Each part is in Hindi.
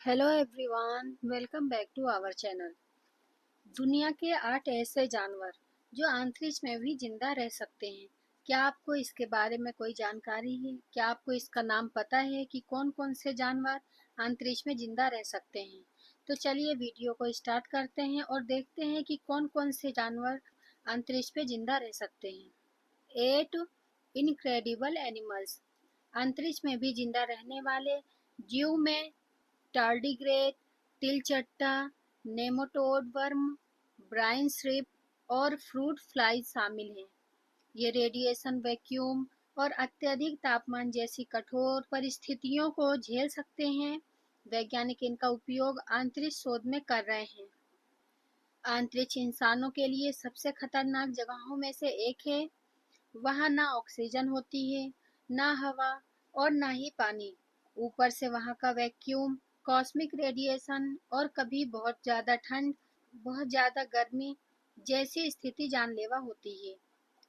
Hello everyone, welcome back to our channel. दुनिया के 8 ऐसे जानवर जो अंतरिक्ष में भी जिंदा रह सकते हैं। क्या आपको इसके बारे में कोई जानकारी है? क्या आपको इसका नाम पता है कि कौन कौन से जानवर अंतरिक्ष में जिंदा रह सकते हैं? तो चलिए वीडियो को स्टार्ट करते हैं और देखते हैं कि कौन कौन से जानवर अंतरिक्ष में जिंदा रह सकते हैं। 8 इनक्रेडिबल एनिमल्स। अंतरिक्ष में भी जिंदा रहने वाले जीव में टार्डिग्रेड, तिलचट्टा, नेमाटोड वर्म, ब्राइन श्रिप और फ्रूट फ्लाइज शामिल हैं। ये रेडिएशन, वैक्यूम और अत्यधिक तापमान जैसी कठोर परिस्थितियों को झेल सकते हैं। वैज्ञानिक इनका उपयोग अंतरिक्ष शोध में कर रहे हैं। अंतरिक्ष इंसानों के लिए सबसे खतरनाक जगहों में से एक है। वहाँ ना ऑक्सीजन होती है, ना हवा और ना ही पानी। ऊपर से वहाँ का वैक्यूम, कॉस्मिक रेडिएशन और कभी बहुत ज़्यादा ठंड, बहुत ज़्यादा गर्मी जैसी स्थिति जानलेवा होती है।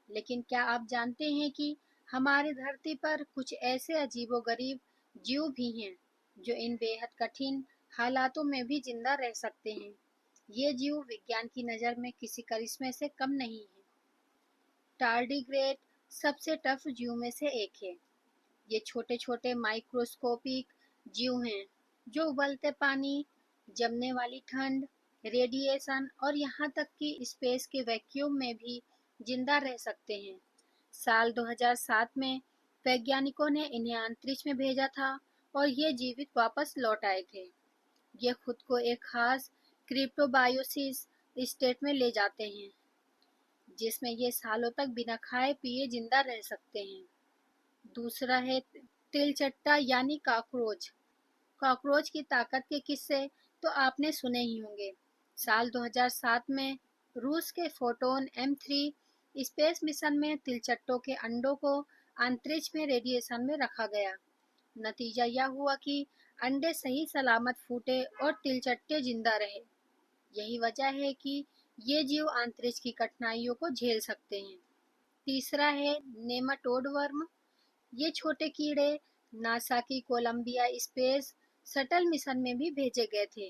लेकिन क्या आप जानते हैं कि हमारी धरती पर कुछ ऐसे अजीबोगरीब जीव भी हैं जो इन बेहद कठिन हालातों में भी जिंदा रह सकते हैं। ये जीव विज्ञान की नज़र में किसी करिश्मे से कम नहीं है। टार्डिग्रेड सबसे टफ जीव में से एक है। ये छोटे छोटे माइक्रोस्कोपिक जीव हैं जो उबलते पानी, जमने वाली ठंड, रेडिएशन और यहाँ तक कि स्पेस के वैक्यूम में भी जिंदा रह सकते हैं। साल 2007 में वैज्ञानिकों ने इन्हें अंतरिक्ष में भेजा था और ये जीवित वापस लौट आए थे। ये खुद को एक खास क्रिप्टोबायोसिस स्टेट में ले जाते हैं जिसमें ये सालों तक बिना खाए पिए जिंदा रह सकते हैं। दूसरा है तिलचट्टा यानी कॉकरोच। कॉकरोच की ताकत के किस्से तो आपने सुने ही होंगे। साल 2007 में रूस के फोटोन M3 स्पेस मिशन में तिलचट्टों के अंडों को अंतरिक्ष में रेडिएशन में रखा गया। नतीजा यह हुआ कि अंडे सही सलामत फूटे और तिलचट्टे जिंदा रहे। यही वजह है कि ये जीव अंतरिक्ष की कठिनाइयों को झेल सकते हैं। तीसरा है नेमाटोड वर्म। ये छोटे कीड़े नासा की कोलंबिया स्पेस शटल मिशन में भी भेजे गए थे।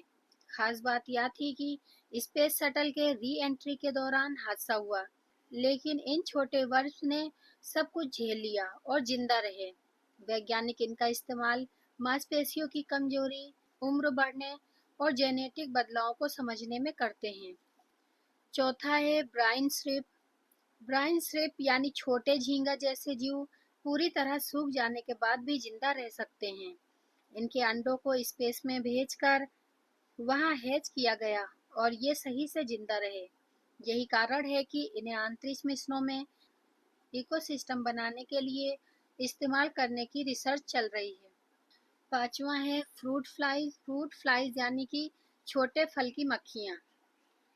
खास बात यह थी कि स्पेस शटल के री एंट्री के दौरान हादसा हुआ, लेकिन इन छोटे वर्म्स ने सब कुछ झेल लिया और जिंदा रहे। वैज्ञानिक इनका इस्तेमाल मांसपेशियों की कमजोरी, उम्र बढ़ने और जेनेटिक बदलाव को समझने में करते हैं। चौथा है ब्राइन श्रिप। ब्राइन श्रिप यानी छोटे झींगा जैसे जीव पूरी तरह सूख जाने के बाद भी जिंदा रह सकते हैं। इनके अंडों को स्पेस में भेजकर वहां हैच किया गया और ये सही से जिंदा रहे। यही कारण है कि इन्हें अंतरिक्ष मिशनों में इकोसिस्टम बनाने के लिए इस्तेमाल करने की रिसर्च चल रही है। पांचवा है फ्रूट फ्लाइज। फ्रूट फ्लाइज यानी कि छोटे फल की मक्खियाँ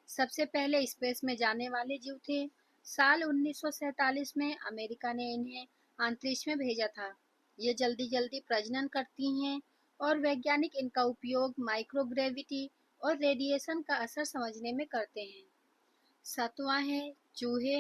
सबसे पहले स्पेस में जाने वाले जीव थे। साल 1947 में अमेरिका ने इन्हें अंतरिक्ष में भेजा था। ये जल्दी जल्दी प्रजनन करती हैं और वैज्ञानिक इनका उपयोग माइक्रोग्रेविटी और रेडिएशन का असर समझने में करते हैं। सातवां है चूहे।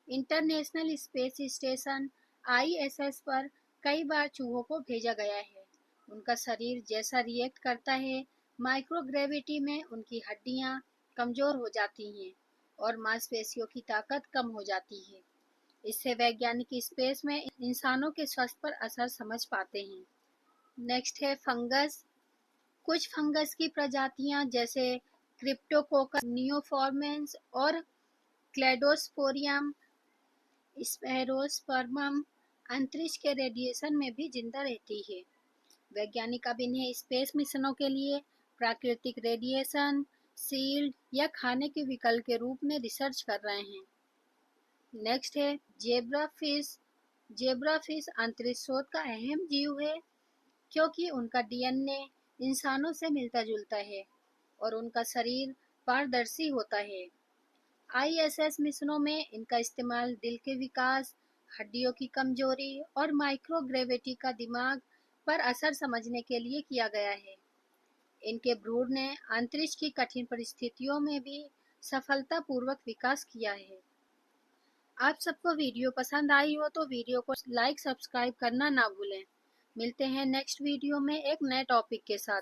इंटरनेशनल स्पेस स्टेशन ISS पर कई बार चूहों को भेजा गया है। उनका शरीर जैसा रिएक्ट करता है, माइक्रोग्रेविटी में उनकी हड्डियां कमजोर हो जाती हैं और मांसपेशियों की ताकत कम हो जाती है। इससे वैज्ञानिक स्पेस में इंसानों के स्वास्थ्य पर असर समझ पाते हैं। नेक्स्ट है फंगस। कुछ फंगस की प्रजातियां जैसे क्रिप्टोकोकस नियोफॉर्मेंस और क्लेडोस्पोरियम स्पेरोस्पर्मम अंतरिक्ष के रेडिएशन में भी जिंदा रहती है। वैज्ञानिक अब इन्हें स्पेस मिशनों के लिए प्राकृतिक रेडिएशन, शील्ड या खाने के विकल्प के रूप में रिसर्च कर रहे हैं। नेक्स्ट है जेब्रा फिश। जेब्रा फिश अंतरिक्ष शोध का अहम जीव है क्योंकि उनका DNA इंसानों से मिलता जुलता है और उनका शरीर पारदर्शी होता है। ISS मिशनों में इनका इस्तेमाल दिल के विकास, हड्डियों की कमजोरी और माइक्रोग्रेविटी का दिमाग पर असर समझने के लिए किया गया है। इनके भ्रूण ने अंतरिक्ष की कठिन परिस्थितियों में भी सफलतापूर्वक विकास किया है। आप सबको वीडियो पसंद आई हो तो वीडियो को लाइक सब्सक्राइब करना ना भूलें। मिलते हैं नेक्स्ट वीडियो में एक नए टॉपिक के साथ।